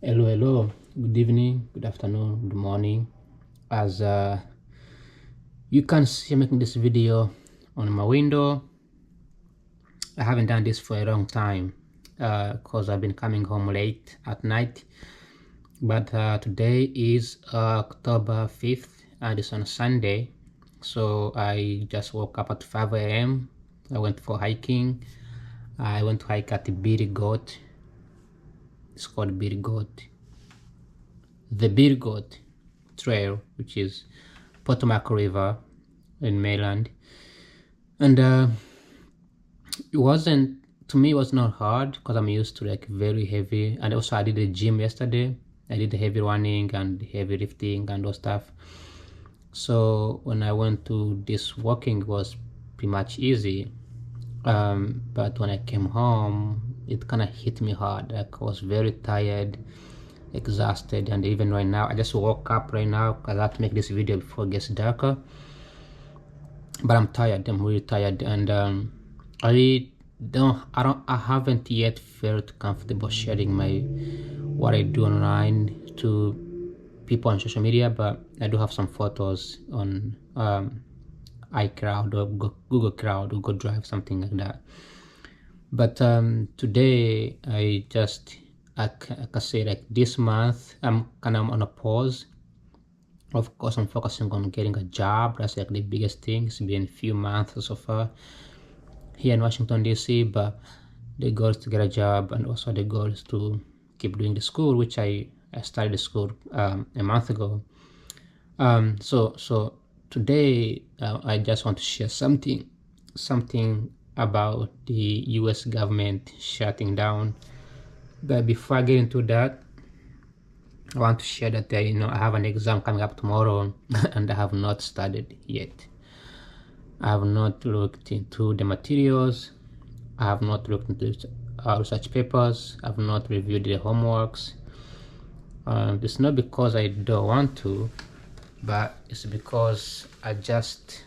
Hello. Good evening, good afternoon, good morning. As you can see, I'm making this video on my window. I haven't done this for a long time because I've been coming home late at night. But today is October 5th and it's on Sunday. So I just woke up at 5 a.m. I went for hiking. I went to hike at the Beady Goat. It's called Beady Goat. The Beady Goat Trail, which is Potomac River in Maryland. And it wasn't, to me, it was not hard because I'm used to like very heavy. And also, I did the gym yesterday. I did the heavy running and heavy lifting and those stuff. So when I went to this walking, it was pretty much easy. But when I came home, it kind of hit me hard. Like I was very tired, exhausted, and even right now, I just woke up right now because I have to make this video before it gets darker. But I'm tired. I'm really tired, and I haven't yet felt comfortable sharing what I do online to people on social media. But I do have some photos on iCloud or Google Cloud, Google Drive, something like that. But today I can say like this month I'm kind of on a pause. Of course, I'm focusing on getting a job. That's like the biggest thing. It's been a few months so far here in Washington DC, but the goal is to get a job, and also the goal is to keep doing the school, which I started the school a month ago. So today I just want to share something about the U.S. government shutting down. But before I get into that, I want to share that I have an exam coming up tomorrow, and I have not studied yet. I have not looked into the materials. I have not looked into research papers. I have not reviewed the homeworks. It's not because I don't want to, but it's because I just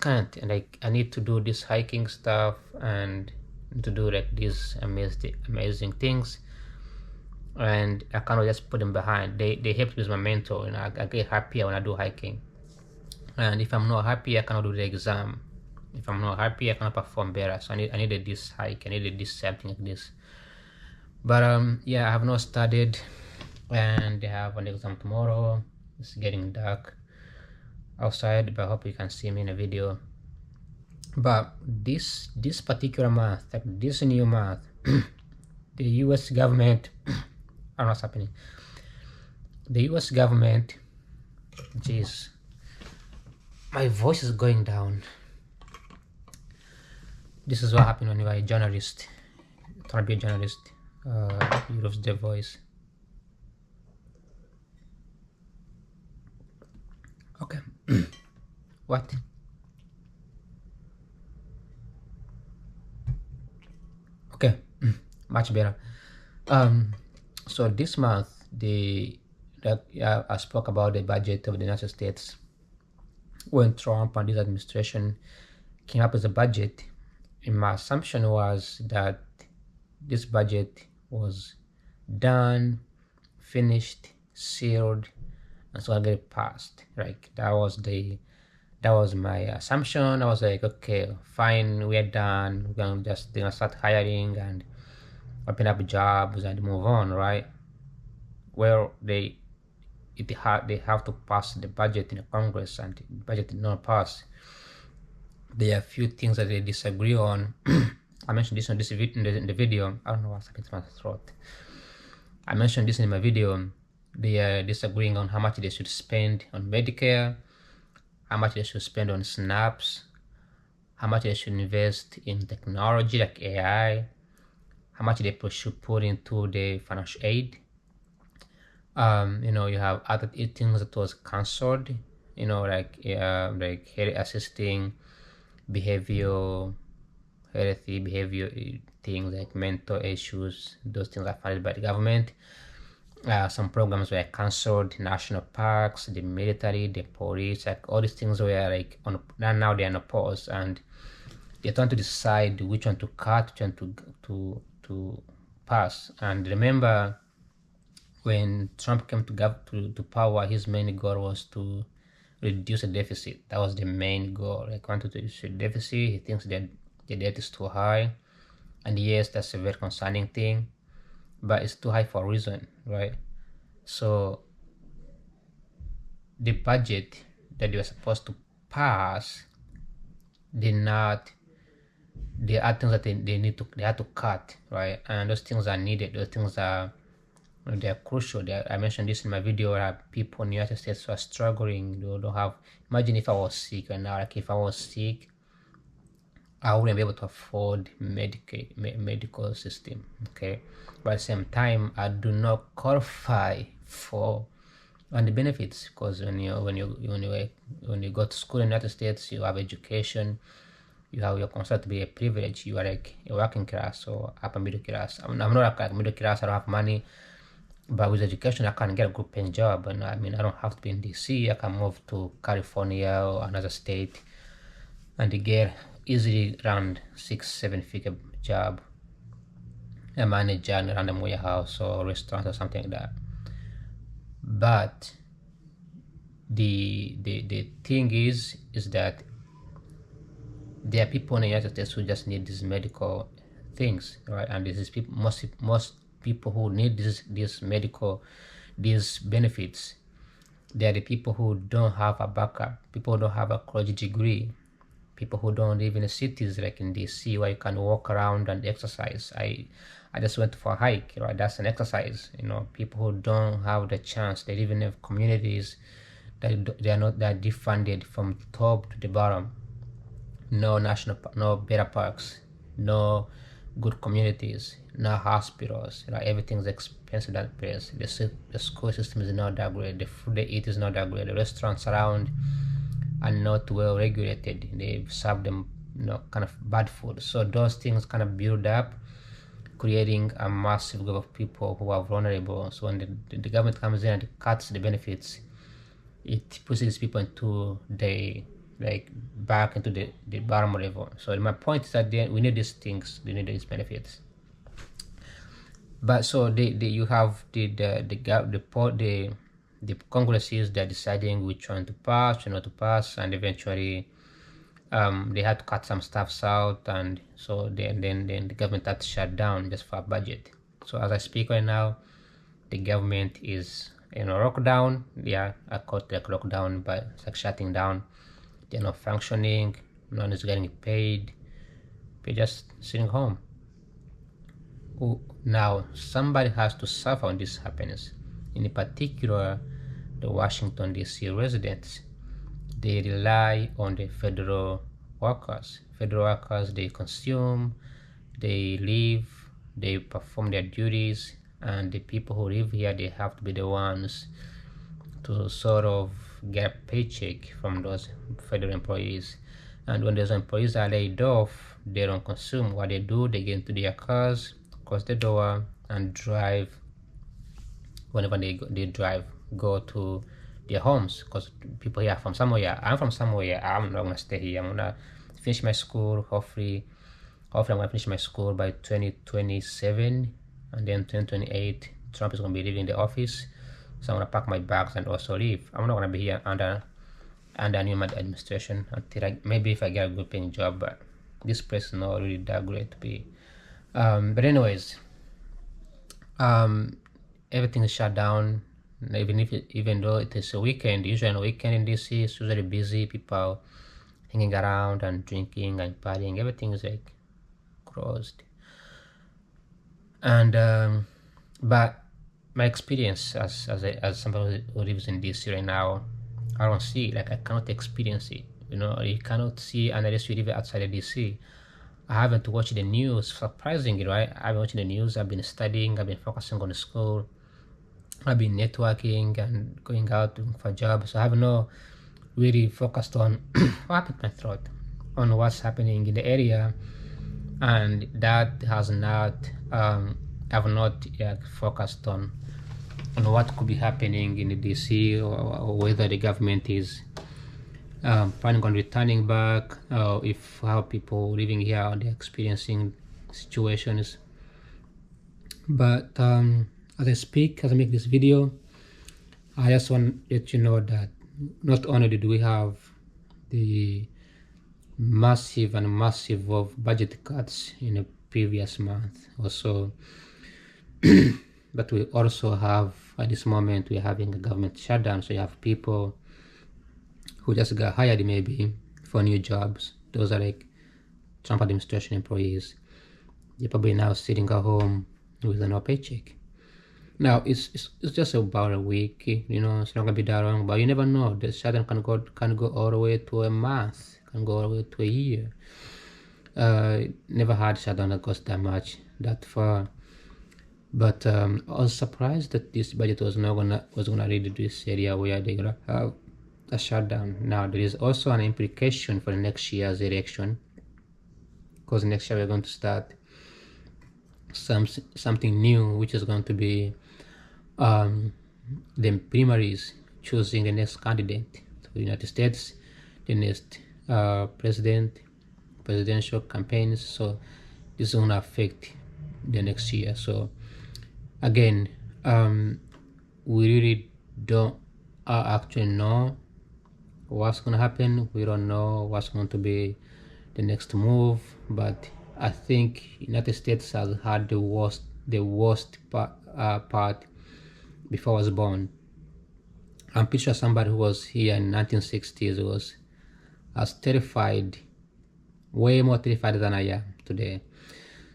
can't. And I need to do this hiking stuff and to do like these amazing things, and I cannot just put them behind. They help me as my mentor, and I get happier when I do hiking. And if I'm not happy, I cannot do the exam. If I'm not happy, I cannot perform better. So I needed this hike. I needed this something like this. But yeah, I have not studied, and I have an exam tomorrow. It's getting dark outside, but I hope you can see me in a video. But this particular month, like this new month, the U.S. government, I don't know what's happening. The U.S. government, jeez, my voice is going down. This is what happened when you are a journalist. Trying to be a journalist, you lose the voice. Okay. What? Okay. Much better. So this month, I spoke about the budget of the United States. When Trump and his administration came up with a budget, and my assumption was that this budget was done, finished, sealed, and so I get it passed. Like that was my assumption. I was like, okay, fine, we're done. We're gonna start hiring and open up jobs and move on, right? Well, they have to pass the budget in the Congress, and the budget did not pass. There are a few things that they disagree on. I mentioned this in the video. I don't know what's happening to my throat. I mentioned this in my video. They are disagreeing on how much they should spend on Medicare, how much they should spend on SNAPs, how much they should invest in technology like AI, how much they should put into the financial aid. You have other things that was canceled, like health assisting behavioral healthy behavior things like mental issues. Those things are funded by the government. Some programs were canceled, national parks, the military, the police, like all these things were like now they're on a pause, and they're trying to decide which one to cut, which one to pass. And remember, when Trump came to power, his main goal was to reduce the deficit. That was the main goal. He wanted to reduce the deficit. He thinks that the debt is too high. And yes, that's a very concerning thing, but it's too high for a reason, right? So the budget that they were supposed to pass did not, there are things that they had to cut, right? And those things are needed. Those things are, they're crucial. I mentioned this in my video where people in the United States are struggling. They don't have, imagine if I was sick right now, like if I was sick, I wouldn't be able to afford medical system, okay? But at the same time, I do not qualify for the benefits, because when you go to school in the United States, you have education, you're considered to be a privilege. You are like a working class or upper middle class. I'm not like middle class. I don't have money, but with education, I can get a good paying job. And I mean, I don't have to be in DC. I can move to California or another state and get easily around 6-7 figure job, a manager in a random warehouse or restaurant or something like that. But the thing is that there are people in the United States who just need these medical things, right? And this is people, most people who need these benefits, they're the people who don't have a backup, people who don't have a college degree, people who don't live in the cities like in DC where you can walk around and exercise. I just went for a hike, right? That's an exercise. You know, people who don't have the chance, they live in communities that they are not that defunded from top to the bottom. No better parks, no good communities, no hospitals, right? Everything's expensive that place. The school system is not that great. The food they eat is not that great. The restaurants around are not well regulated. They serve them, kind of bad food. So those things kind of build up, creating a massive group of people who are vulnerable. So when the government comes in and cuts the benefits, it pushes these people into back into the bottom level. So my point is that we need these things, we need these benefits. But so you have the congresses, they're deciding which one to pass, not to pass, and eventually they had to cut some stuff out, and so then the government had to shut down just for a budget. So as I speak right now, the government is in a lockdown. Yeah, I call it like lockdown, but it's like shutting down. They're not functioning, no one is getting paid, they're just sitting home. Now somebody has to suffer when this happens. In particular, the Washington DC residents. They rely on the federal workers. Federal workers, they consume, they live, they perform their duties, and the people who live here, they have to be the ones to sort of get a paycheck from those federal employees. And when those employees are laid off, they don't consume. What they do, they get into their cars, close the door, and drive. Whenever they drive, go to their homes, because people here are from somewhere. I'm from somewhere. I'm not gonna stay here. I'm gonna finish my school. Hopefully I'm gonna finish my school by 2027, and then 2028 Trump is gonna be leaving the office. So I'm gonna pack my bags and also leave. I'm not gonna be here under new administration until maybe if I get a good paying job, but this place is not really that great to be. But anyways, everything is shut down. Even though it is a weekend, usually on a weekend in DC, it's usually busy. People hanging around and drinking and partying. Everything is like closed. And but my experience as somebody who lives in DC right now, I don't see it. Like I cannot experience it. You cannot see unless you live outside of DC. I haven't watched the news, surprisingly, right? I've been watching the news. I've been studying. I've been focusing on the school. I've been networking and going out for jobs. So I have not really focused on what happened to my throat, on what's happening in the area, and that has not. I've not focused on what could be happening in the DC, or whether the government is planning on returning back, if how people living here are experiencing situations. But as I make this video, I just want to let you know that not only did we have the massive of budget cuts in a previous month or so, but we also have, at this moment, we're having a government shutdown. So you have people who just got hired maybe for new jobs. Those are like Trump administration employees. They're probably now sitting at home with no paycheck. Now it's just about a week, you know. It's not gonna be that long, but you never know. The shutdown can go all the way to a month, can go all the way to a year. Never had shutdown that cost that much, that far. But I was surprised that this budget was gonna really do this area where they're gonna have a shutdown. Now there is also an implication for the next year's election, because next year we're going to start something new, which is going to be the primaries, choosing the next candidate for the United States, the next presidential campaigns. So this is going to affect the next year. So again, we really don't actually know what's going to happen. We don't know what's going to be the next move, but I think United States has had the worst part before I was born. I'm pretty sure somebody who was here in 1960s was as terrified, way more terrified than I am today.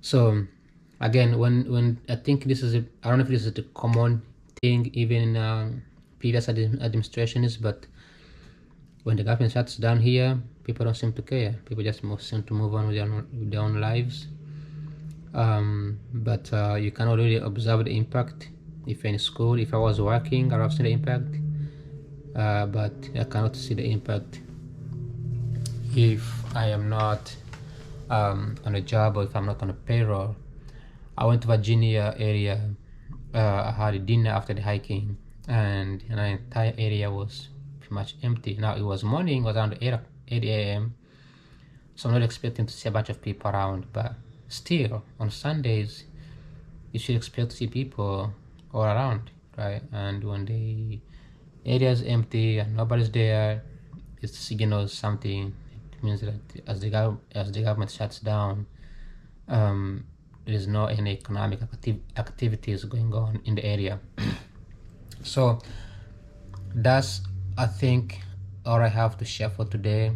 So again, when I think this is I don't know if this is the common thing even in previous administrations, but when the government shuts down here, people don't seem to care. People just seem to move on with their own lives. But you can already observe the impact. If in school, if I was working, I would have seen the impact. But I cannot see the impact if I am not on a job, or if I'm not on a payroll. I went to Virginia area. I had a dinner after the hiking, and the entire area was pretty much empty. Now it was morning, it was around 8 a.m. So I'm not expecting to see a bunch of people around, but still on Sundays you should expect to see people all around, right? And when the area is empty and nobody's there, it signals something. It means that as the government shuts down, there is no any economic activities going on in the area. So that's, I think, all I have to share for today.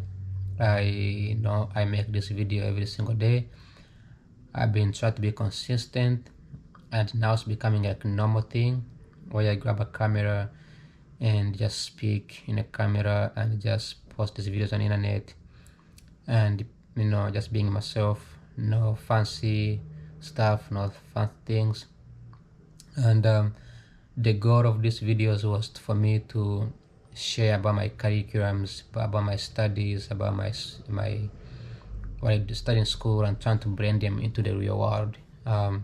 I know I make this video every single day. I've been trying to be consistent, and now it's becoming like a normal thing where I grab a camera and just speak in a camera and just post these videos on the internet, and you know, just being myself, no fancy stuff, no fancy things. And the goal of these videos was for me to share about my curriculums, about my studies, about my what I study in school, and trying to bring them into the real world. And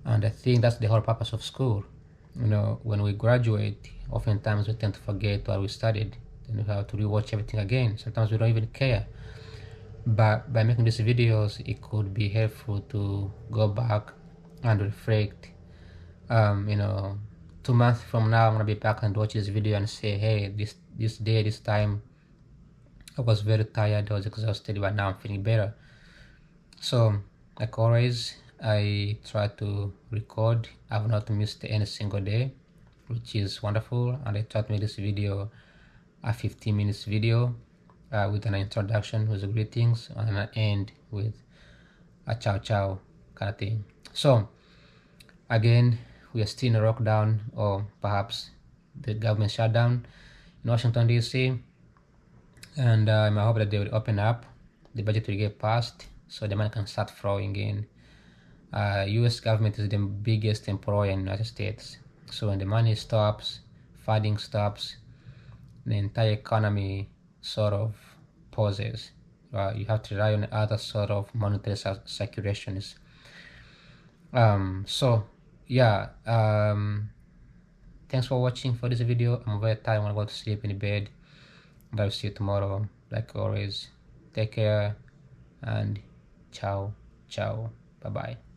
I think that's the whole purpose of school. You know, when we graduate, oftentimes we tend to forget what we studied, and we have to rewatch everything again. Sometimes we don't even care. But by making these videos, it could be helpful to go back and reflect. You know, 2 months from now, I'm gonna be back and watch this video and say, hey, this day, this time, I was very tired, I was exhausted, but now I'm feeling better. So, like always, I try to record. I've not missed any single day, which is wonderful. And I try to make this video a 15 minutes video with an introduction, with the greetings, and an end with a ciao ciao kind of thing. So, again, we are still in a lockdown, or perhaps the government shutdown in Washington, D.C. And I hope that they will open up, the budget will get passed, so the money can start flowing in. U.S. government is the biggest employer in the United States. So when the money stops, funding stops, the entire economy sort of pauses. You have to rely on other sort of monetary circulations. So yeah, thanks for watching for this video. I'm very tired. I want to go to sleep in bed, but I'll see you tomorrow. Like always, take care and ciao ciao, bye bye.